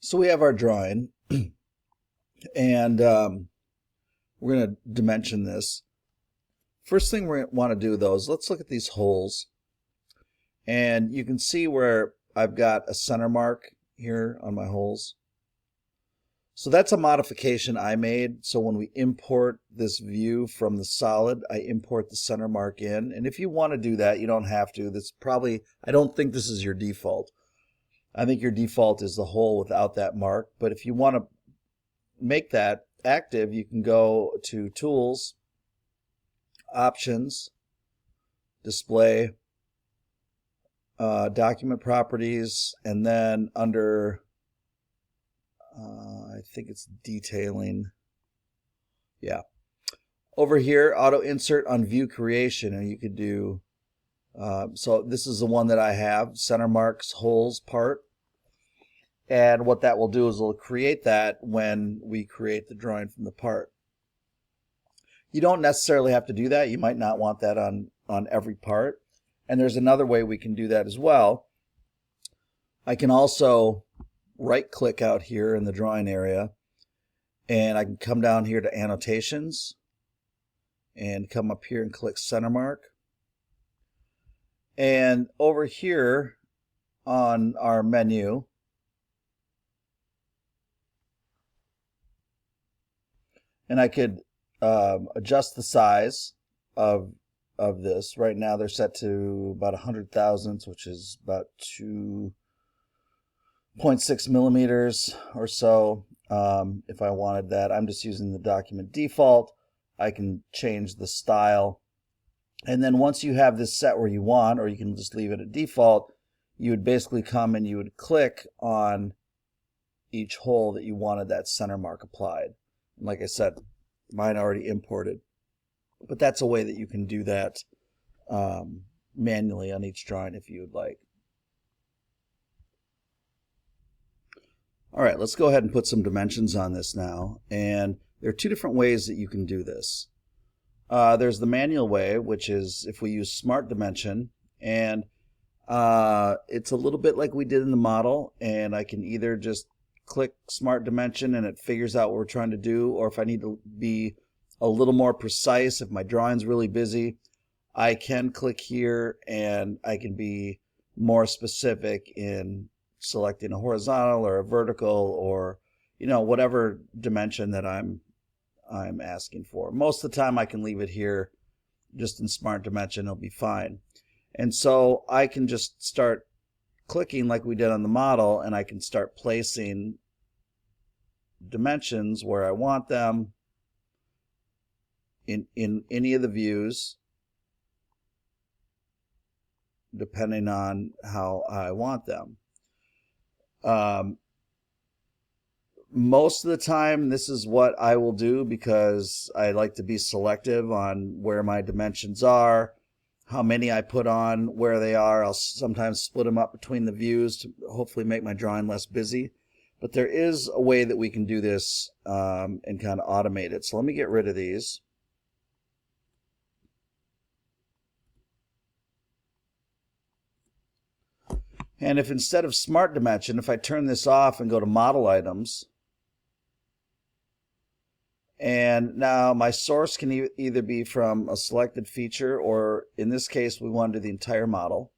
So we have our drawing, and we're going to dimension this. First thing we want to do, though, is let's look at these holes. And you can see where I've got a center mark here on my holes. So that's a modification I made. So when we import this view from the solid, I import the center mark in. And if you want to do that, you don't have to. That's probably, I don't think this is your default. I think your default is the hole without that mark. But if you want to make that active, you can go to Tools, Options, Display, Document Properties, and then under, I think it's Detailing. Yeah. Over here, Auto Insert on View Creation, and you could do, so this is the one that I have, Center Marks Holes part. And what that will do is it'll create that when we create the drawing from the part. You don't necessarily have to do that. You might not want that on every part. And there's another way we can do that as well. I can also right click out here in the drawing area, and I can come down here to Annotations and come up here and click Center Mark. And over here on our menu, and I could adjust the size of this. Right now they're set to about 100 thousandths, which is about 2.6 millimeters or so. If I wanted that, I'm just using the document default. I can change the style. And then once you have this set where you want, or you can just leave it at default, you would basically come and you would click on each hole that you wanted that center mark applied. And like I said, mine already imported. But that's a way that you can do that manually on each drawing if you would like. All right, let's go ahead and put some dimensions on this now. And there are two different ways that you can do this. There's the manual way, which is if we use Smart Dimension, and it's a little bit like we did in the model, and I can either just click Smart Dimension and it figures out what we're trying to do, or if I need to be a little more precise, if my drawing's really busy, I can click here and I can be more specific in selecting a horizontal or a vertical, or whatever dimension that I'm asking for. Most of the time I can leave it here just in Smart Dimension, it'll be fine. And so I can just start clicking like we did on the model, and I can start placing dimensions where I want them in any of the views, depending on how I want them. Most of the time this is what I will do because I like to be selective on where my dimensions are, how many I put on, where they are. I'll sometimes split them up between the views to hopefully make my drawing less busy. But there is a way that we can do this and kind of automate it. So let me get rid of these. And if instead of Smart Dimension, if I turn this off and go to Model Items, and now my source can either be from a selected feature, or in this case we want to do the entire model.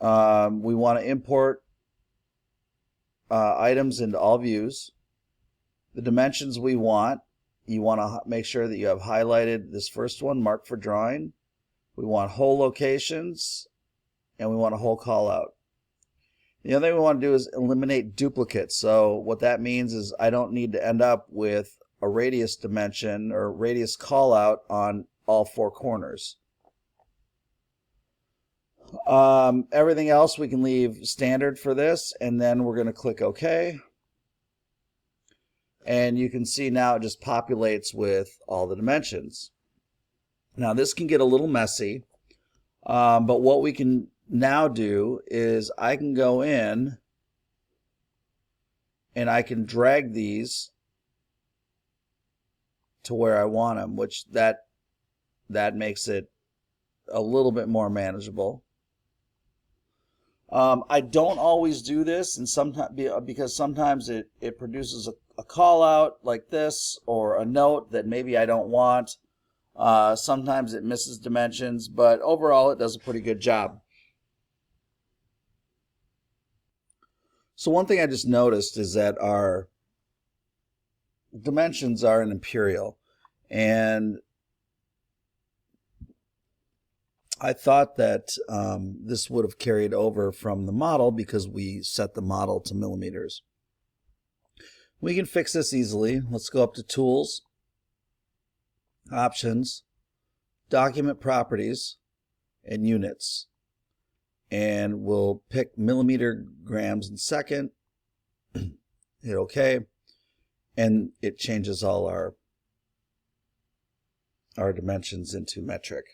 We want to import items into all views. The dimensions we want, you want to make sure that you have highlighted this first one, Mark for Drawing. We want hole locations, and we want a hole call out. The other thing we want to do is eliminate duplicates. So what that means is I don't need to end up with a radius dimension or radius call out on all four corners. Everything else we can leave standard for this, and then we're going to click OK. And you can see now it just populates with all the dimensions. Now this can get a little messy, but what we can now do is I can go in and I can drag these to where I want them, which that makes it a little bit more manageable. I don't always do this, and sometimes because sometimes it produces a call out like this or a note that maybe I don't want. Sometimes it misses dimensions, but overall it does a pretty good job. So one thing I just noticed is that our dimensions are in imperial, and I thought that this would have carried over from the model because we set the model to millimeters. We can fix this easily. Let's go up to Tools, Options, Document Properties, and Units. And we'll pick millimeter grams in second, hit OK, and it changes all our dimensions into metric.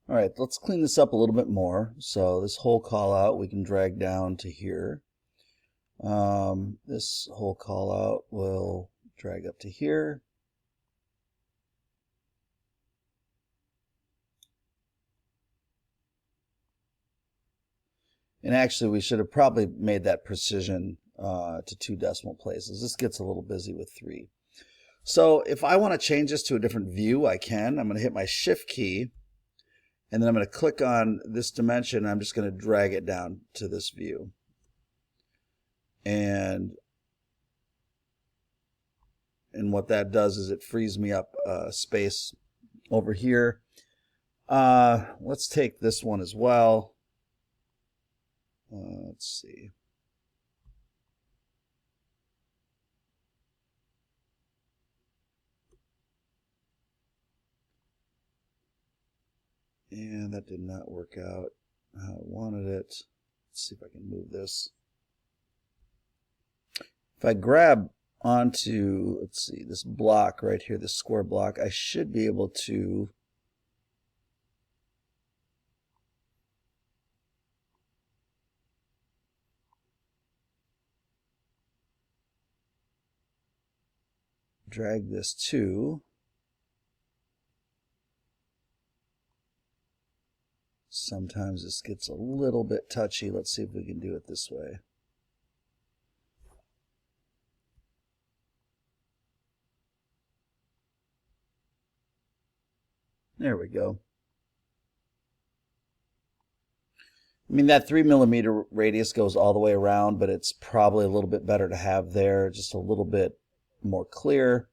All right, let's clean this up a little bit more. So this whole call out we can drag down to here. This whole call out will drag up to here. And actually, we should have probably made that precision to 2 decimal places. This gets a little busy with 3. So if I want to change this to a different view, I can. I'm going to hit my Shift key, and then I'm going to click on this dimension. I'm just going to drag it down to this view. And what that does is it frees me up space over here. Let's take this one as well. Let's see. And that did not work out how I wanted it. Let's see if I can move this. If I grab onto, let's see, this block right here, this square block, I should be able to drag this to sometimes this gets a little bit touchy. Let's see if we can do it this way. There we go. I mean, that 3 millimeter radius goes all the way around, but it's probably a little bit better to have there, just a little bit more clear.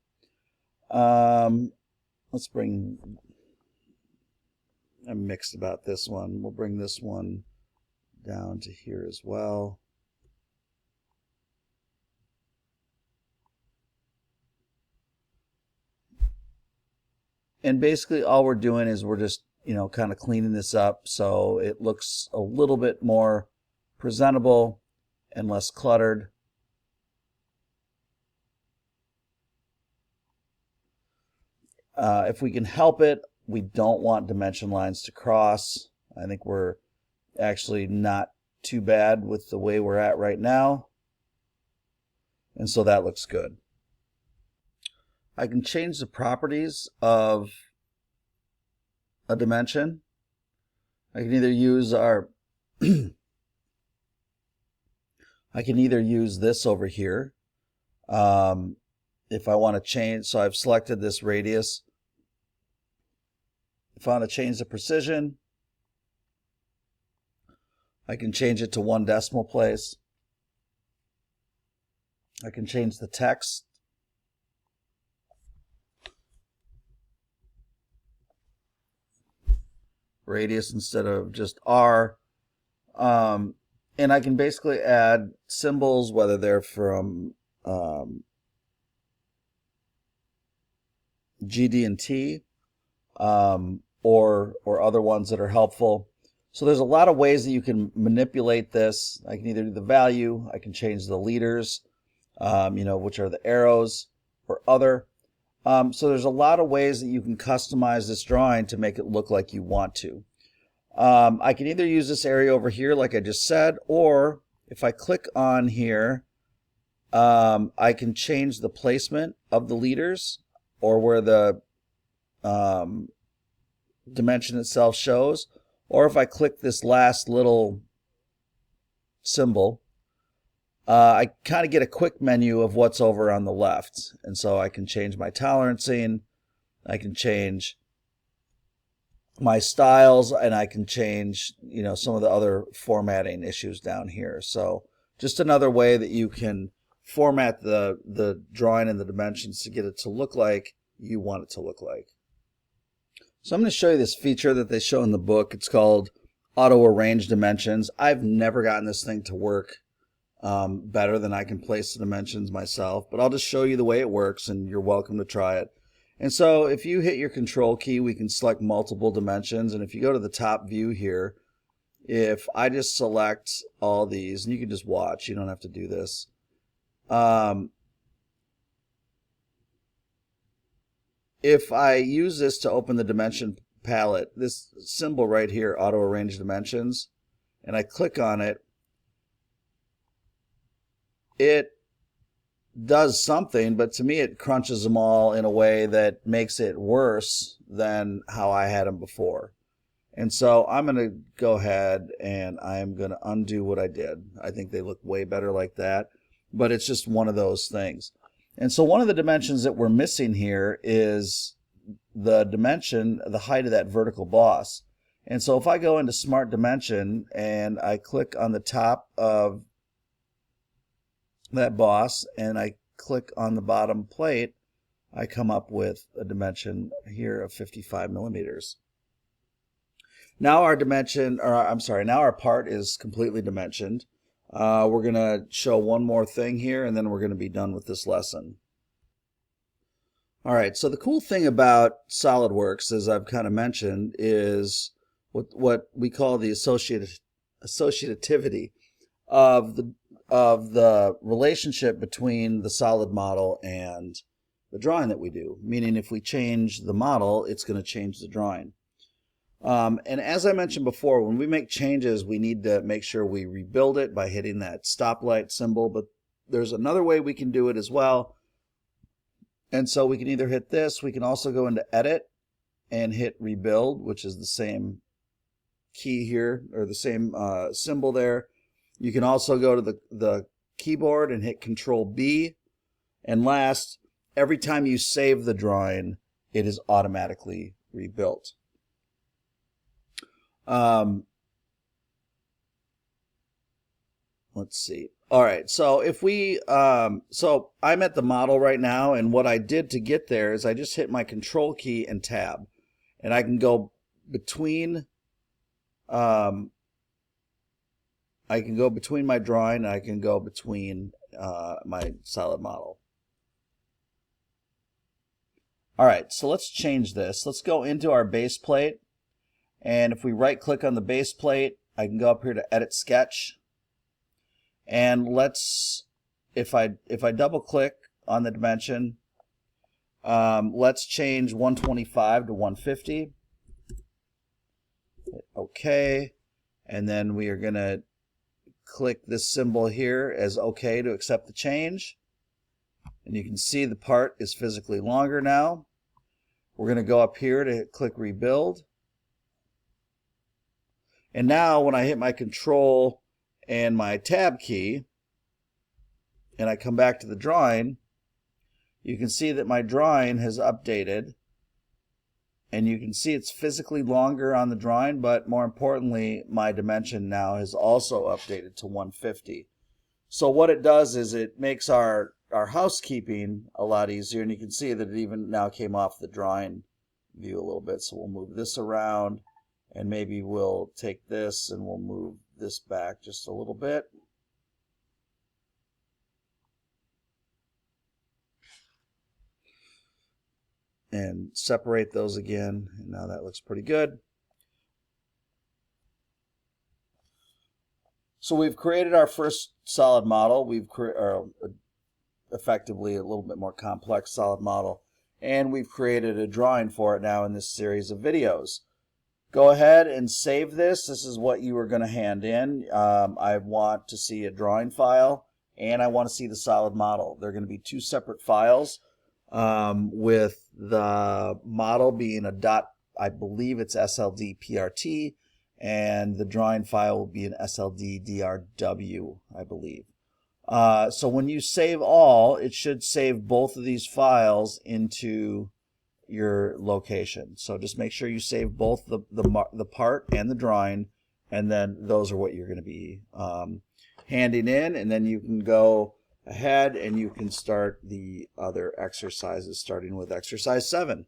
Let's bring, I'm mixed about this one. We'll bring this one down to here as well. And basically all we're doing is we're just, kind of cleaning this up so it looks a little bit more presentable and less cluttered. If we can help it, we don't want dimension lines to cross. I think we're actually not too bad with the way we're at right now. And so that looks good. I can change the properties of a dimension. I can either use our I can either use this over here if I want to change. So I've selected this radius. If I want to change the precision, I can change it to 1 decimal place. I can change the text. Radius instead of just R. And I can basically add symbols, whether they're from GD&T or other ones that are helpful. So there's a lot of ways that you can manipulate this. I can either do the value, I can change the leaders, which are the arrows, or other. So there's a lot of ways that you can customize this drawing to make it look like you want to. I can either use this area over here like I just said, or if I click on here, I can change the placement of the leaders or where the dimension itself shows. Or if I click this last little symbol, I kind of get a quick menu of what's over on the left. And so I can change my tolerancing, I can change my styles, and I can change, some of the other formatting issues down here. So just another way that you can format the drawing and the dimensions to get it to look like you want it to look like. So I'm going to show you this feature that they show in the book. It's called Auto Arrange Dimensions. I've never gotten this thing to work better than I can place the dimensions myself, but I'll just show you the way it works, and you're welcome to try it. And so if you hit your control key, we can select multiple dimensions. And if you go to the top view here, if I just select all these, and you can just watch, you don't have to do this. If I use this to open the dimension palette, this symbol right here, Auto Arrange Dimensions, and I click on it, it does something, but to me it crunches them all in a way that makes it worse than how I had them before. And so I'm going to go ahead and I'm going to undo what I did. I think they look way better like that, but it's just one of those things. And so one of the dimensions that we're missing here is the dimension, the height of that vertical boss. And so if I go into Smart Dimension and I click on the top of that boss and I click on the bottom plate, I come up with a dimension here of 55 millimeters. Now our now our part is completely dimensioned. We're going to show one more thing here, and then we're going to be done with this lesson. All right, so the cool thing about SolidWorks, as I've kind of mentioned, is what we call the associativity of the relationship between the solid model and the drawing that we do. Meaning if we change the model, it's going to change the drawing. And as I mentioned before, when we make changes, we need to make sure we rebuild it by hitting that stoplight symbol. But there's another way we can do it as well. And so we can either hit this, we can also go into Edit and hit Rebuild, which is the same key here, or the same symbol there. You can also go to the keyboard and hit Control B. And last, every time you save the drawing, it is automatically rebuilt. Let's see. All right, so if we, so I'm at the model right now, and what I did to get there is I just hit my Control key and Tab, and I can go between, I can go between my drawing, and I can go between my solid model. All right, so let's change this. Let's go into our base plate, and if we right-click on the base plate, I can go up here to Edit Sketch. And let's, if I double-click on the dimension, let's change 125 to 150. Hit OK, and then we are going to click this symbol here as OK to accept the change. And you can see the part is physically longer now. We're going to go up here to click Rebuild. And now when I hit my Control and my Tab key, and I come back to the drawing, you can see that my drawing has updated, and you can see it's physically longer on the drawing, but more importantly, my dimension now has also updated to 150. So what it does is it makes our housekeeping a lot easier, and you can see that it even now came off the drawing view a little bit. So we'll move this around, and maybe we'll take this and we'll move this back just a little bit. And separate those again. And now that looks pretty good. So we've created our first solid model. We've effectively a little bit more complex solid model. And we've created a drawing for it now in this series of videos. Go ahead and save this. This is what you are going to hand in. I want to see a drawing file, and I want to see the solid model. They're going to be two separate files, with the model being a dot, I believe it's SLD PRT, and the drawing file will be an SLD-DRW, I believe. So when you save all, it should save both of these files into your location. So just make sure you save both the part and the drawing, and then those are what you're going to be handing in, and then you can go ahead and you can start the other exercises, starting with exercise 7.